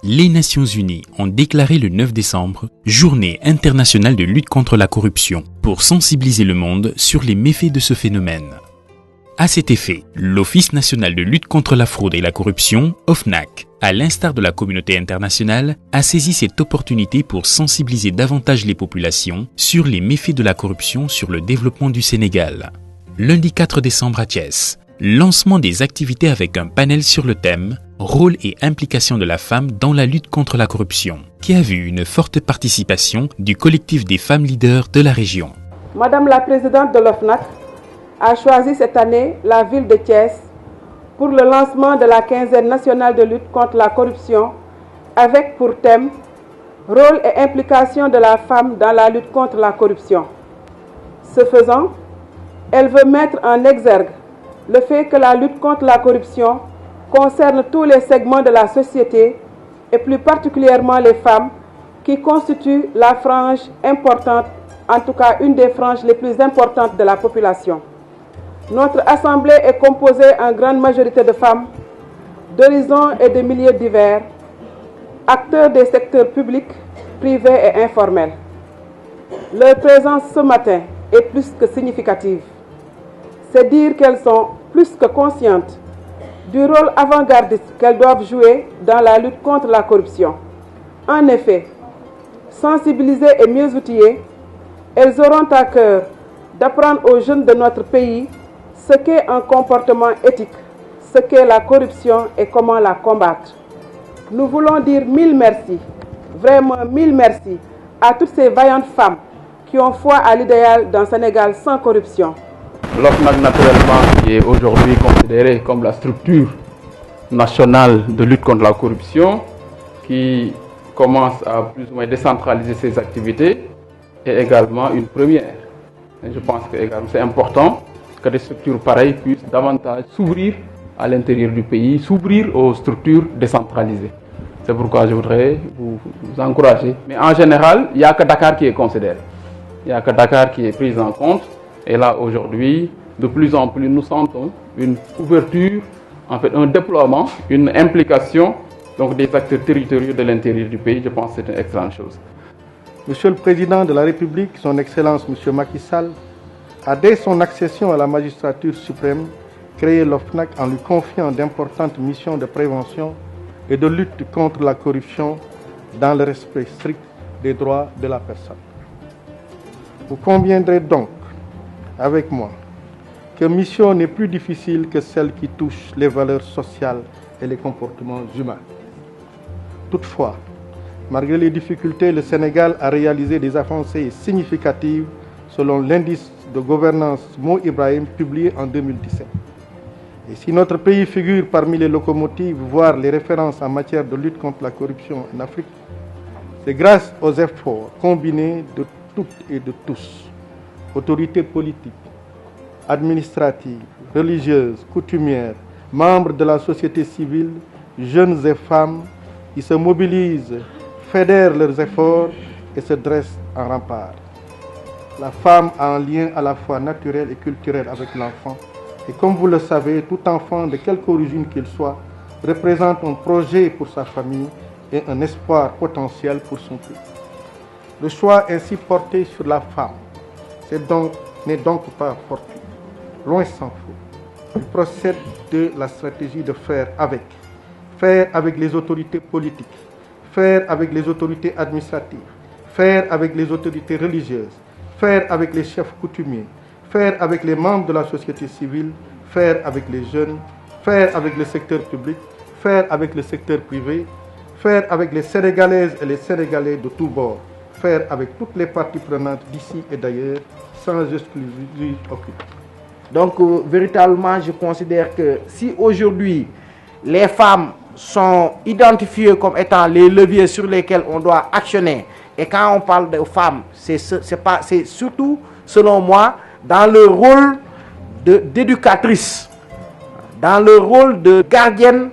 Les Nations Unies ont déclaré le 9 décembre Journée internationale de lutte contre la corruption pour sensibiliser le monde sur les méfaits de ce phénomène. À cet effet, l'Office national de lutte contre la fraude et la corruption, OFNAC, à l'instar de la communauté internationale, a saisi cette opportunité pour sensibiliser davantage les populations sur les méfaits de la corruption sur le développement du Sénégal. Lundi 4 décembre à Thiès, lancement des activités avec un panel sur le thème « Rôle et implication de la femme dans la lutte contre la corruption » qui a vu une forte participation du collectif des femmes leaders de la région. Madame la présidente de l'OFNAC a choisi cette année la ville de Thiès pour le lancement de la quinzaine nationale de lutte contre la corruption avec pour thème « Rôle et implication de la femme dans la lutte contre la corruption ». Ce faisant, elle veut mettre en exergue le fait que la lutte contre la corruption concerne tous les segments de la société et plus particulièrement les femmes qui constituent la frange importante, en tout cas une des franges les plus importantes de la population. Notre assemblée est composée en grande majorité de femmes d'horizons et de milieux divers, acteurs des secteurs publics, privés et informels. Leur présence ce matin est plus que significative. C'est dire qu'elles sont plus que conscientes du rôle avant-gardiste qu'elles doivent jouer dans la lutte contre la corruption. En effet, sensibilisées et mieux outillées, elles auront à cœur d'apprendre aux jeunes de notre pays ce qu'est un comportement éthique, ce qu'est la corruption et comment la combattre. Nous voulons dire mille merci, vraiment mille merci à toutes ces vaillantes femmes qui ont foi à l'idéal d'un Sénégal sans corruption. L'OFNAC, naturellement, qui est aujourd'hui considérée comme la structure nationale de lutte contre la corruption, qui commence à plus ou moins décentraliser ses activités, est également une première. Et je pense que c'est important que des structures pareilles puissent davantage s'ouvrir à l'intérieur du pays, s'ouvrir aux structures décentralisées. C'est pourquoi je voudrais vous encourager. Mais en général, il n'y a que Dakar qui est considéré. Il n'y a que Dakar qui est pris en compte. Et là, aujourd'hui, de plus en plus, nous sentons une ouverture, en fait, un déploiement, une implication donc, des acteurs territoriaux de l'intérieur du pays. Je pense que c'est une excellente chose. Monsieur le Président de la République, Son Excellence Monsieur Macky Sall, a dès son accession à la magistrature suprême créé l'OFNAC en lui confiant d'importantes missions de prévention et de lutte contre la corruption dans le respect strict des droits de la personne. Vous conviendrez donc avec moi que mission n'est plus difficile que celle qui touche les valeurs sociales et les comportements humains. Toutefois, malgré les difficultés, le Sénégal a réalisé des avancées significatives selon l'indice de gouvernance Mo Ibrahim publié en 2017. Et si notre pays figure parmi les locomotives, voire les références en matière de lutte contre la corruption en Afrique, c'est grâce aux efforts combinés de toutes et de tous, autorités politiques, administratives, religieuses, coutumières, membres de la société civile, jeunes et femmes, qui se mobilisent, fédèrent leurs efforts et se dressent en rempart. La femme a un lien à la fois naturel et culturel avec l'enfant. Et comme vous le savez, tout enfant, de quelque origine qu'il soit, représente un projet pour sa famille et un espoir potentiel pour son pays. Le choix ainsi porté sur la femme n'est donc pas fortuit. Loin s'en faut. Il procède de la stratégie de faire avec les autorités politiques, faire avec les autorités administratives, faire avec les autorités religieuses, faire avec les chefs coutumiers, faire avec les membres de la société civile, faire avec les jeunes, faire avec le secteur public, faire avec le secteur privé, faire avec les Sénégalaises et les Sénégalais de tous bords, faire avec toutes les parties prenantes d'ici et d'ailleurs, sans exclusivité aucune. Donc, véritablement, je considère que si aujourd'hui, les femmes sont identifiées comme étant les leviers sur lesquels on doit actionner, et quand on parle de femmes, c'est surtout, selon moi, dans le rôle d'éducatrice, dans le rôle de gardienne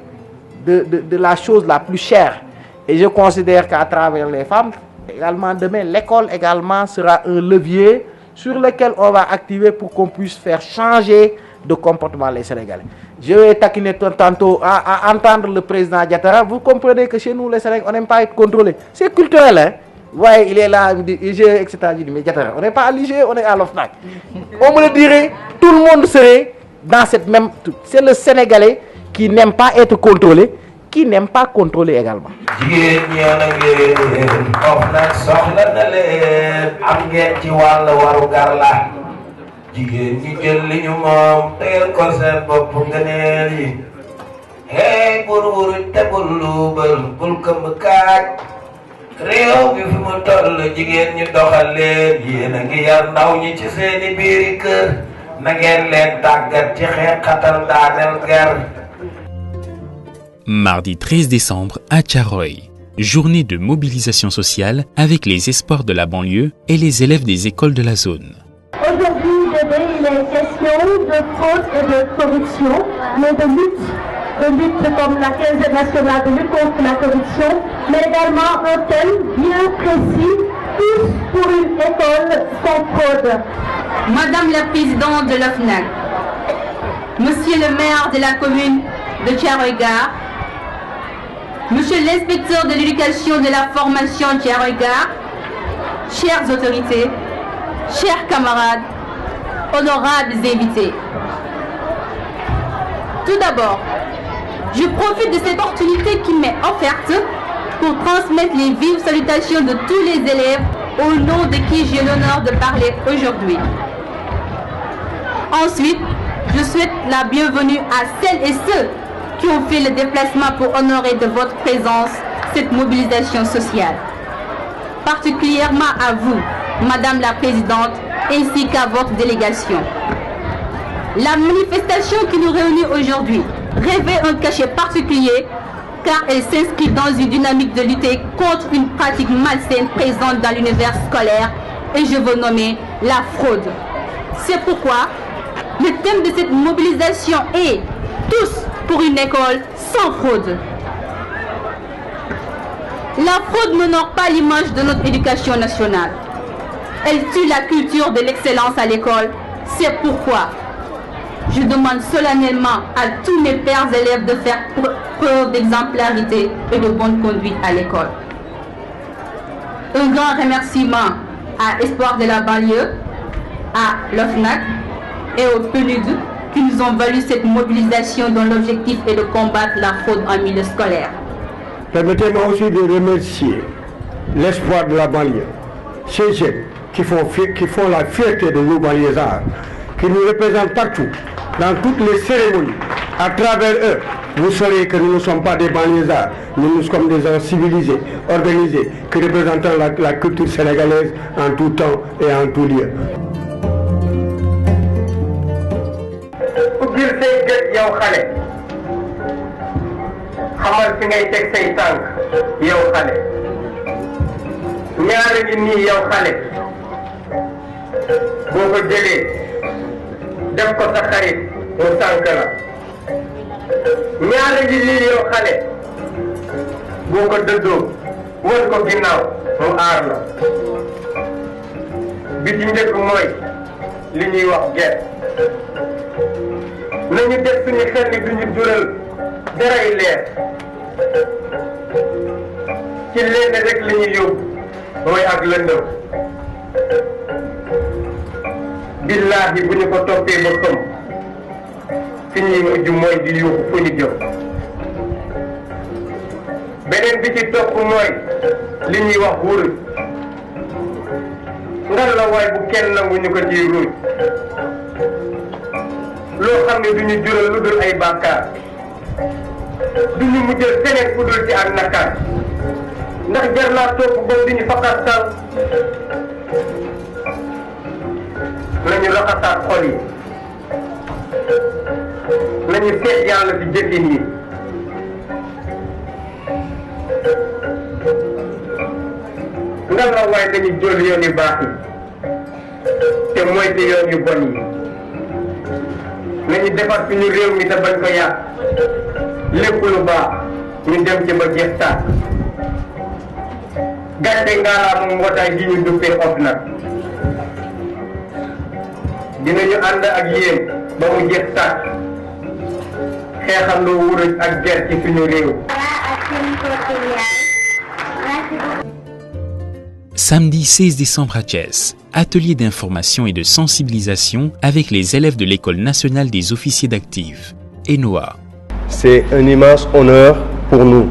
de la chose la plus chère. Et je considère qu'à travers les femmes, également demain, l'école également sera un levier sur lequel on va activer pour qu'on puisse faire changer de comportement les Sénégalais. je vais taquiner tantôt à entendre le président Diatara. Vous comprenez que chez nous, les Sénégalais, on n'aime pas être contrôlé. C'est culturel, hein. Ouais, il est là, il dit IGE, etc. Je dis, mais Diatara, on n'est pas à l'IGE, on est à l'OFNAC. On me le dirait, tout le monde serait dans cette même... C'est le Sénégalais qui n'aime pas être contrôlé, qui n'aime pas contrôler également. jigéen ñi jël li ñu moom teel ko seen bopp ngëneel yi hey buru tebul luubal bul këmb kaaj réew bi fi mu toll jigéen ñi doxal leen yéen a ngi yar ndaw ñi ci seeni biiri kër na ngeen leen tàggat ci xeexatal daaneel ger. Mardi 13 décembre à Thiaroye, journée de mobilisation sociale avec les espoirs de la banlieue et les élèves des écoles de la zone. Aujourd'hui, il est question de fraude et de corruption, mais de lutte comme la 15e nationale de lutte contre la corruption, mais également un thème bien précis, tous pour une école sans fraude. Madame la présidente de l'OFNAC, Monsieur le maire de la commune de Thiaroye-Gare, Monsieur l'inspecteur de l'éducation de la formation Thiaroye-Gare, chères autorités, chers camarades, honorables invités. Tout d'abord, je profite de cette opportunité qui m'est offerte pour transmettre les vives salutations de tous les élèves au nom de qui j'ai l'honneur de parler aujourd'hui. Ensuite, je souhaite la bienvenue à celles et ceux qui ont fait le déplacement pour honorer de votre présence cette mobilisation sociale. Particulièrement à vous, Madame la Présidente, ainsi qu'à votre délégation. La manifestation qui nous réunit aujourd'hui revêt un cachet particulier car elle s'inscrit dans une dynamique de lutter contre une pratique malsaine présente dans l'univers scolaire et je veux nommer la fraude. C'est pourquoi le thème de cette mobilisation est « Tous pour une école sans fraude ». La fraude n'honore pas l'image de notre éducation nationale. Elle tue la culture de l'excellence à l'école. C'est pourquoi je demande solennellement à tous mes pères élèves de faire preuve d'exemplarité et de bonne conduite à l'école. Un grand remerciement à Espoir de la banlieue, à l'OFNAC et au PNUD qui nous ont valu cette mobilisation dont l'objectif est de combattre la fraude en milieu scolaire. Permettez-moi aussi de remercier l'Espoir de la banlieue, ces jeunes qui font la fierté de nos banlieusards, qui nous représentent partout, dans toutes les cérémonies. À travers eux, vous saurez que nous ne sommes pas des banlieusards, nous sommes des gens civilisés, organisés, qui représentent la culture sénégalaise en tout temps et en tout lieu. boo ko jëlee def ko sa xarit mu sànk la ñaari ji lii yow xale boo ko dëddoo wër ko ginnaaw mu aar la bi ci njëkk mooy li ñuy wax ger nañu def suñu xel ni duñu jural daray leer ci lenn rek li ñuy yóbbu mooy ak lëndëm billahi bu ñu ko toppee ba xam fi ñuy mujj mooy di yuuxu fu ñu jëm beneen bi ci topp mooy li ñuy wax wuruj ngal la waay bu kenn nangu ñu ko ciy ruuj loo xam ne du ñu jural lu dul ay bàkkaar du ñu mujjal feneen fu dul ci ak nakaar ndax jar naa topp boobu di ñu faqastal nañu raxasaat xol yi nañu seet yàlla ci jëfin yi nga la waaye dañu jël yoon yu baax yi te moytu yoon yu bon yi nañu defar suñu réew mi te bañ ko yàq lépp lu baax ñu dem ci ba jeex tàkk gàcce ngaalaa moom mbootaay gi ñu duppee OFNAC dinañu ànd ak yéen ba mu jeex tàkk xeexandoo wuruj ak ger ci suñu réew. Samedi 16 décembre à Thiès, atelier d'information et de sensibilisation avec les élèves de l'École nationale des officiers d'active, ENOA. C'est un immense honneur pour nous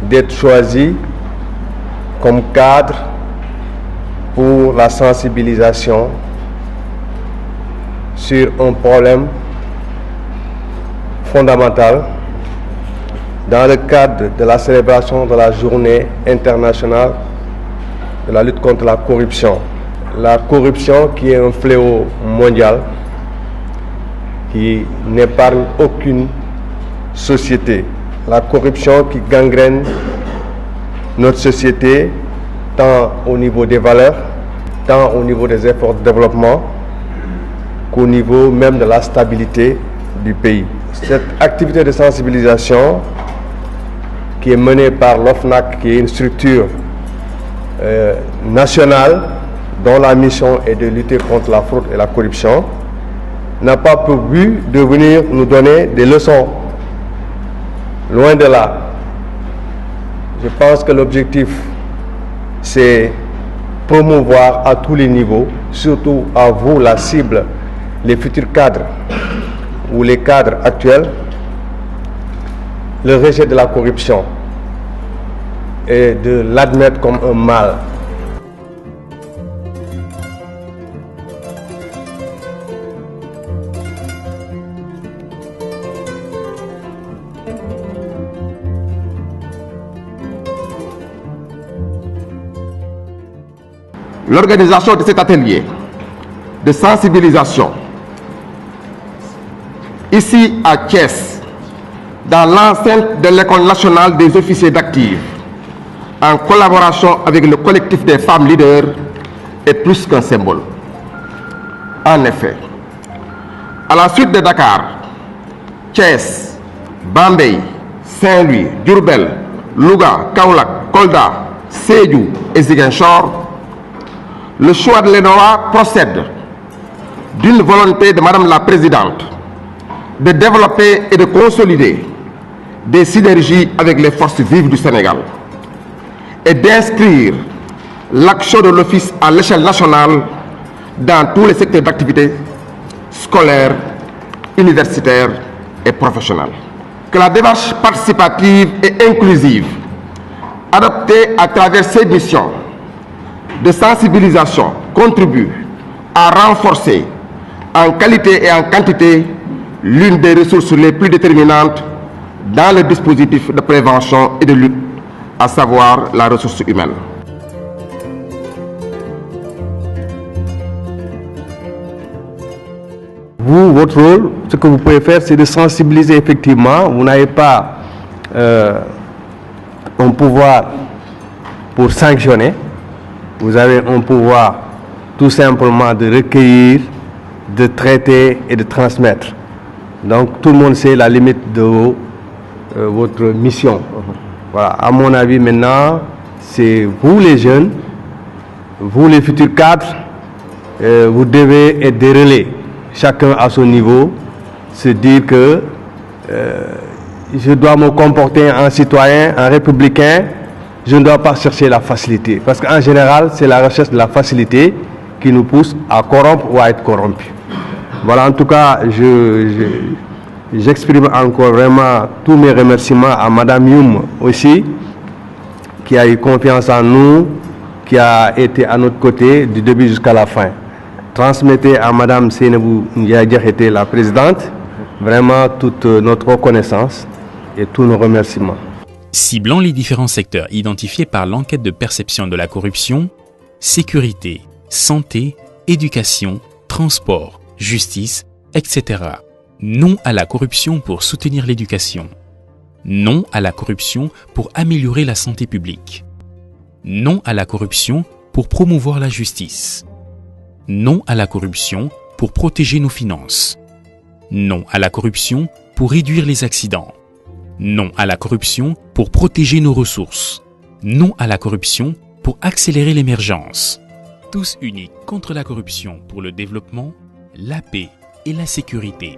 d'être choisis comme cadre pour la sensibilisation sur un problème fondamental dans le cadre de la célébration de la Journée internationale de la lutte contre la corruption. La corruption qui est un fléau mondial qui n'épargne aucune société. La corruption qui gangrène notre société tant au niveau des valeurs, tant au niveau des efforts de développement qu'au niveau même de la stabilité du pays. Cette activité de sensibilisation qui est menée par l'OFNAC, qui est une structure nationale dont la mission est de lutter contre la fraude et la corruption, n'a pas pour but de venir nous donner des leçons. Loin de là. Je pense que l'objectif, c'est promouvoir à tous les niveaux, surtout à vous, la cible, les futurs cadres ou les cadres actuels, le rejet de la corruption et de l'admettre comme un mal. L'organisation de cet atelier de sensibilisation ici à Thiès, dans l'enceinte de l'École nationale des officiers d'active, en collaboration avec le collectif des femmes leaders, est plus qu'un symbole. En effet, à la suite de Dakar, Thiès, Bambey, Saint-Louis, Diourbel, Louga, Kaolack, Kolda, Sédhiou et Ziguinchor, le choix de l'ENOA procède d'une volonté de Madame la Présidente de développer et de consolider des synergies avec les forces vives du Sénégal et d'inscrire l'action de l'Office à l'échelle nationale dans tous les secteurs d'activité scolaire, universitaire et professionnelle. Que la démarche participative et inclusive adoptée à travers ces missions de sensibilisation contribue à renforcer en qualité et en quantité l'une des ressources les plus déterminantes dans le dispositif de prévention et de lutte, à savoir la ressource humaine. Vous, votre rôle, ce que vous pouvez faire, c'est de sensibiliser effectivement. Vous n'avez pas un pouvoir pour sanctionner. Vous avez un pouvoir tout simplement de recueillir, de traiter et de transmettre. Donc tout le monde sait la limite de votre mission. Voilà. À mon avis maintenant, c'est vous les jeunes, vous les futurs cadres, vous devez être des relais. Chacun à son niveau, se dire que je dois me comporter en citoyen, en républicain, je ne dois pas chercher la facilité. Parce qu'en général, c'est la recherche de la facilité qui nous pousse à corrompre ou à être corrompus. Voilà, en tout cas, j'exprime encore vraiment tous mes remerciements à Madame Youm aussi, qui a eu confiance en nous, qui a été à notre côté du début jusqu'à la fin. Transmettez à Madame Seynabou Ndiaye, la présidente, vraiment toute notre reconnaissance et tous nos remerciements. Ciblant les différents secteurs identifiés par l'enquête de perception de la corruption, sécurité, santé, éducation, transport, justice, etc. Non à la corruption pour soutenir l'éducation. Non à la corruption pour améliorer la santé publique. Non à la corruption pour promouvoir la justice. Non à la corruption pour protéger nos finances. Non à la corruption pour réduire les accidents. Non à la corruption pour protéger nos ressources. Non à la corruption pour accélérer l'émergence. Tous unis contre la corruption pour le développement, la paix et la sécurité.